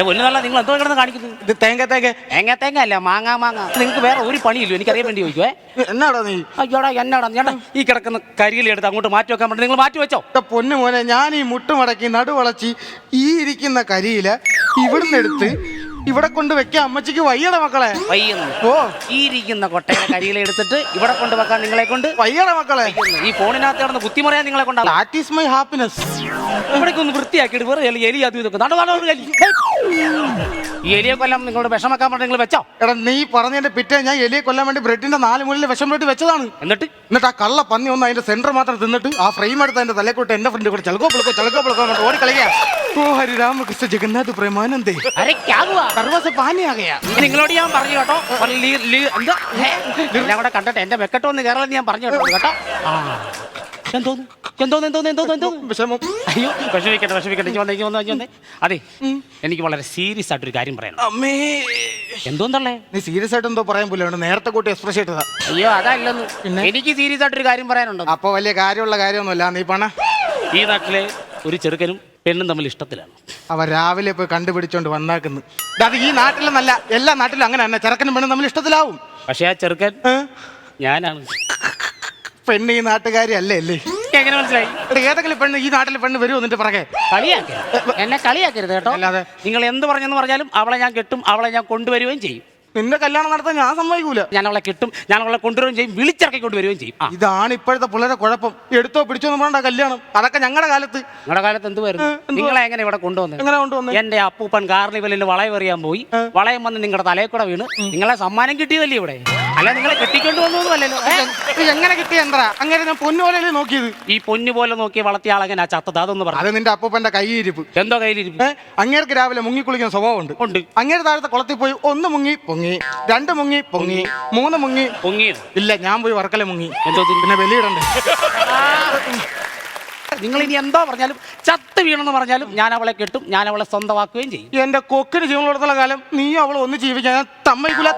പൊന്നുതള്ള നിങ്ങൾ എന്തോ കിടന്ന് കാണിക്കുന്നത്? ഇത് തേങ്ങ അല്ല, മാങ്ങ. നിങ്ങൾക്ക് വേറെ ഒരു പണിയില്ലോ, എനിക്കറിയാൻ വേണ്ടി ചോദിക്കുവേ. എന്നാടാ നീ? അയ്യോടാ എന്നാടാ ചേട്ടാ, ഈ കിടക്കുന്ന കരിയിലെടുത്ത് അങ്ങോട്ട് മാറ്റി വെക്കാൻ പറ്റും. നിങ്ങൾ മാറ്റി വെച്ചോ. പൊന്നു മോനെ, ഞാൻ ഈ മുട്ടുമടക്കി നടുവളച്ച് ഈ ഇരിക്കുന്ന കരിയില ഇവിടുന്ന് എടുത്ത് ഇവിടെ കൊണ്ട് വെക്കാൻ അമ്മച്ചിക്ക് വയ്യട മക്കളെ. വയ്യുന്നു. ഓ, ഈ ഇരിക്കുന്ന കൊട്ടയിലെ കരിയില എടുത്തിട്ട് ഇവിടെ കൊണ്ട് വെക്കാൻ നിങ്ങളെ കൊണ്ട് വയ്യട മക്കളെ. ഈ ഫോണിനകത്ത് കിടന്ന് കുത്തിമറിയാൻ നിങ്ങളെ കൊണ്ടാണ്. That is my happiness. ഇവിടേക്ക് ഒന്ന് വൃത്തിയാക്കിയിട്ട് വേറെ എലി അത് ഇതൊക്കെ ഈ എലിയെ കൊല്ലം നിങ്ങളോട് വിഷം വെക്കാൻ പറഞ്ഞ നിങ്ങൾ വെച്ചോ. എടാ, നീ പറഞ്ഞതിന്റെ പിറ്റേ ഞാൻ എലിയെ കൊല്ലാൻ വേണ്ടി ബ്രെഡിന്റെ 4 മൂലയിൽ വിഷം ബ്രെഡ് വെച്ചതാണ്. എന്നിട്ട് ആ കള്ള പന്നി ഒന്ന് അതിന്റെ സെന്റർ മാത്രം തിന്നിട്ട് ആ ഫ്രെയിം എടുത്ത് അതിന്റെ തലക്കൂട്ട് എന്റെ ഫ്രണ്ട് കൂടെ ചളക്കോ പിളക്കോ ഓടി കളിക്കുക. ഓ ഹരി രാമകൃഷ്ണ ജഗന്നാഥ് പ്രേമാനന്ദേ, സർവ്വസ പാനിയാകയാ. നിങ്ങളോട് ഞാൻ പറഞ്ഞു കേട്ടോ, എല്ലാം കൂടെ കണ്ടിട്ട് എന്റെ വെക്കട്ടോ ഒന്ന് കയറാൻ ഞാൻ പറഞ്ഞു കേട്ടോ. എന്തോന്ന് വിഷമം. അയ്യോ, വിഷമിക്കട്ടെ. അതെ, എനിക്ക് വളരെ സീരിയസ് ആയിട്ടൊരു കാര്യം പറയണം. അമ്മേ, എന്തോന്നല്ലേ നീ സീരിയസ് ആയിട്ട് എന്തോ പറയാൻ പോലും നേരത്തെ കൂട്ടി എക്സ്പ്രസ് ചെയ്തതാ. അയ്യോ അതല്ലെന്ന്, എനിക്ക് സീരിയസ് ആയിട്ടൊരു കാര്യം പറയാനുണ്ടോ? അപ്പൊ വലിയ കാര്യമുള്ള കാര്യമൊന്നുമില്ല. നീ പണ ഈ നാട്ടിലെ ഒരു ചെറുക്കനും പെണ്ണും തമ്മിൽ ഇഷ്ടത്തിലാണ്. അവ രാവിലെ പോയി കണ്ടുപിടിച്ചോണ്ട് വന്നാക്കുന്നു. അത് ഈ നാട്ടിലെന്നല്ല, എല്ലാ നാട്ടിലും അങ്ങനെ തന്നെ. ചെറുക്കനും പെണ്ണും തമ്മിൽ ഇഷ്ടത്തിലാവും. പക്ഷെ ആ ചെറുക്കൻ ഞാനാണ്. പെണ്ണ് ഈ നാട്ടുകാരി അല്ലേ? എങ്ങനെ മനസ്സിലായി? ഏതെങ്കിലും പെണ്ണ് ഈ നാട്ടിലെ പെണ്ണ് വരുമോ നിന്റെ പുറകെ? എന്നെ കളിയാക്കരുത് കേട്ടോ. അല്ലാതെ നിങ്ങൾ എന്ത് പറഞ്ഞെന്ന് പറഞ്ഞാലും അവളെ ഞാൻ കെട്ടും, അവളെ ഞാൻ കൊണ്ടുവരികയും ചെയ്യും. നിന്റെ കല്യാണം നടത്താൻ ഞാൻ സമ്മതിക്കൂല. ഞാൻ അവളെ കെട്ടും, ഞാൻ അവളെ കൊണ്ടുവരികയും ചെയ്യും, വിളിച്ചിറക്കി കൊണ്ടുവരികയും ചെയ്യും. ഇതാണ് ഇപ്പോഴത്തെ പിള്ളേരെ കുഴപ്പം. എടുത്തോ പിടിച്ചോ എന്ന് പറഞ്ഞ കല്യാണം. അതൊക്കെ ഞങ്ങളുടെ കാലത്ത്. നിങ്ങളുടെ കാലത്ത് എന്തുവായിരുന്നു? നിങ്ങളെ എങ്ങനെ ഇവിടെ കൊണ്ടുവന്നത്? എങ്ങനെ കൊണ്ടുവന്നു? എന്റെ അപ്പൂപ്പൻ കാർണിവലിൽ വളയം എറിയാൻ പോയി, വളയം വന്ന് നിങ്ങളുടെ തലയിൽ കൂടെ വീണ് നിങ്ങളെ സമ്മാനം കിട്ടിയതല്ലേ ഇവിടെ? അല്ല, നിങ്ങളെ കെട്ടിക്കൊണ്ട് വന്നതല്ലോ. എങ്ങനെ കിട്ടിയ എന്താ? അങ്ങനെ ഞാൻ പൊന്നുപോലെ നോക്കിയത്. ഈ പൊന്നു പോലെ നോക്കി വളർത്തിയ ആളെങ്ങനെ ആ ചത്തത്? അതൊന്ന് പറഞ്ഞു. അത് നിന്റെ അപ്പൂപ്പന്റെ കൈയിരിപ്പ്. എന്തോ കയ്യിലിരിപ്പ്? അങ്ങേർക്ക് രാവിലെ മുങ്ങി കുളിക്കുന്ന സ്വഭാവമുണ്ട്. അങ്ങേര് താഴത്തെ കുളത്തിൽ പോയി 1 മുങ്ങി പൊങ്ങി, 2 മുങ്ങി പൊങ്ങി, 3 മുങ്ങി പൊങ്ങിയത് ഇല്ല. ഞാൻ പോയി വർക്കല മുങ്ങി. എന്തോ പിന്നെ ബലിയിടണ്ടേ? നിങ്ങൾ ഇനി എന്തോ പറഞ്ഞാലും, ചത്ത് വീണെന്ന് പറഞ്ഞാലും ഞാൻ അവളെ കെട്ടും, ഞാൻ അവളെ സ്വന്തമാക്കുകയും ചെയ്യും. എന്റെ കൊക്കിന് ജീവനുള്ളിടത്തോളം കാലം നീ അവളെ ഒന്ന് ജീവിക്കാൻ സമ്മതിക്കില്ലടാ.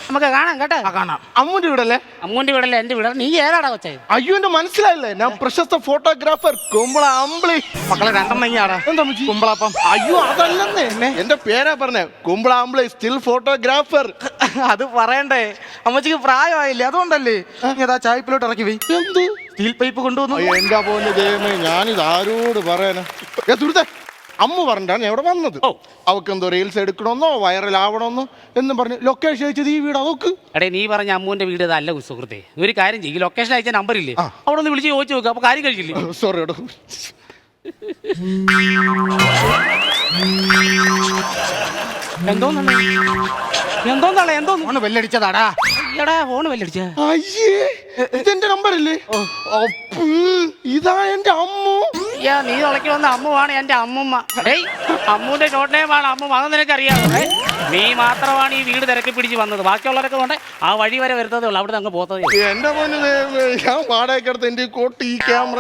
നമുക്ക് കാണാം കേട്ടോ. കാണാം. അമ്മൂന്റെ വീടല്ലേ? അമ്മൂന്റെ വീടല്ലേ എന്റെ വീടാണ്. നീ ഏതാടാ കൊച്ചേ? അയ്യോ, എന്റെ മനസ്സിലായില്ലേ, ഞാൻ പ്രശസ്ത ഫോട്ടോഗ്രാഫർ കുമ്പള അമ്പിളി. മക്കളെ 2 ആടാ. എന്താ കുമ്പളപ്പം? അയ്യോ അതല്ലെന്നേ, എന്റെ പേരാ പറഞ്ഞ കുമ്പള അമ്പിളി സ്റ്റിൽ ഫോട്ടോഗ്രാഫർ. അത് പറയണ്ടേ, അമ്മച്ചിക്ക് പ്രായമായില്ലേ, അതുകൊണ്ടല്ലേ. അതാ ചായപ്പിലോട്ട് ഇറക്കി പോയി. എന്ത് സ്റ്റീൽ പൈപ്പ് കൊണ്ടുവന്നു. എന്റെ പോന്റെ ദൈവമേ, ഞാനിത് ആരോട് പറയാനാ? സുഹൃത്തെ, അമ്മ പറഞ്ഞാണ് ഞാൻ ഇവിടെ വന്നത്. അവക്ക് എന്തോ റീൽസ് എടുക്കണമെന്നോ വൈറലാവണമെന്നോ എന്നും പറഞ്ഞ് ലൊക്കേഷൻ അയച്ചത് ഈ വീട് അതൊക്കെ. എടേ, നീ പറഞ്ഞ അമ്മൂന്റെ വീട് ഇതല്ല സുഹൃത്തെ. ഒരു കാര്യം ചെയ്യും, ലൊക്കേഷൻ അയച്ച നമ്പർ ഇല്ലേ, അവിടെ ഒന്ന് വിളിച്ച് ചോദിച്ചു നോക്കുക. അപ്പൊ കാര്യം കഴിച്ചില്ലേ? സോറി എടോ. എന്തോന്ന് ബെല്ലടിച്ചതാടാ? ഫോണ് ബെല്ലടിച്ച? അയ്യേ, ഇതെന്റെ നമ്പറല്ലേ? ഇതാ എന്റെ അമ്മു. നീ തുളക്കി വന്ന അമ്മുവാണ് എന്റെ അമ്മുമ്മ. അമ്മുവിന്റെ ഷോർട്ട് നെയിമാണ് അമ്മു. അത് നിനക്കറിയാമോ? നീ മാത്രമാണ് ഈ വീട് തിരക്കി പിടിച്ച് വന്നത്. ബാക്കിയുള്ളവരൊക്കെ കൊണ്ട് ആ വഴി വരെ വരുത്തതേ ഉള്ളൂ, അവിടെ അങ്ങ് പോത്തതേ. എന്റെ പൊന്നു, ഞാൻ വാടകയ്ക്കെടുത്ത് എന്റെ കോട്ട് ഈ ക്യാമറ.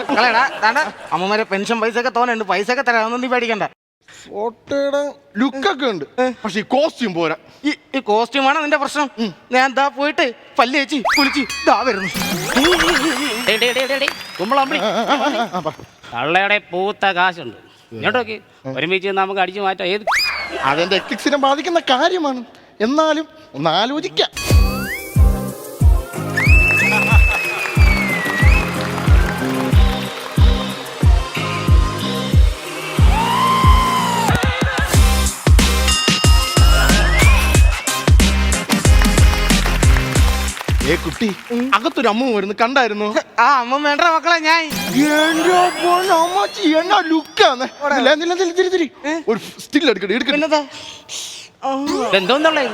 അമ്മമാരെ പെൻഷൻ പൈസ ഒക്കെ തോന്നുന്നുണ്ട്. പൈസ ഒക്കെ തരാം, നീ പേടിക്കണ്ട. ഫോട്ടോയുടെ ലുക്കൊക്കെ ഉണ്ട്, പക്ഷെ ഈ കോസ്റ്റ്യൂം പോരാ. ഈ കോസ്റ്റ്യൂമാണ് നിന്റെ പ്രശ്നം. ഞാൻ എന്താ പോയിട്ട് പല്ല് വെച്ച് കുളിച്ച് ഇതാ വരുന്നു. തള്ളയുടെ പൂത്ത കാശുണ്ട് ഇങ്ങോട്ടോക്കെ, ഒരുമിച്ച് നമുക്ക് അടിച്ചു മാറ്റാം. ഏത് അതെന്റെ എത്തിക്സിനെ ബാധിക്കുന്ന കാര്യമാണ്, എന്നാലും ഒന്ന് ആലോചിക്കാം. കുട്ടി, അകത്തൊരു അമ്മ വരുന്നു, കണ്ടായിരുന്നു? ആ അമ്മ വേണ്ട മക്കളെ. ഞാൻ എന്നാ ലുക്കാന്ന്. ഒരു സ്റ്റിൽ എടുക്കട്ടെ. എന്തോന്നുള്ളേ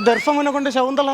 ദർശമനെ കൊണ്ട് ശകുന്തള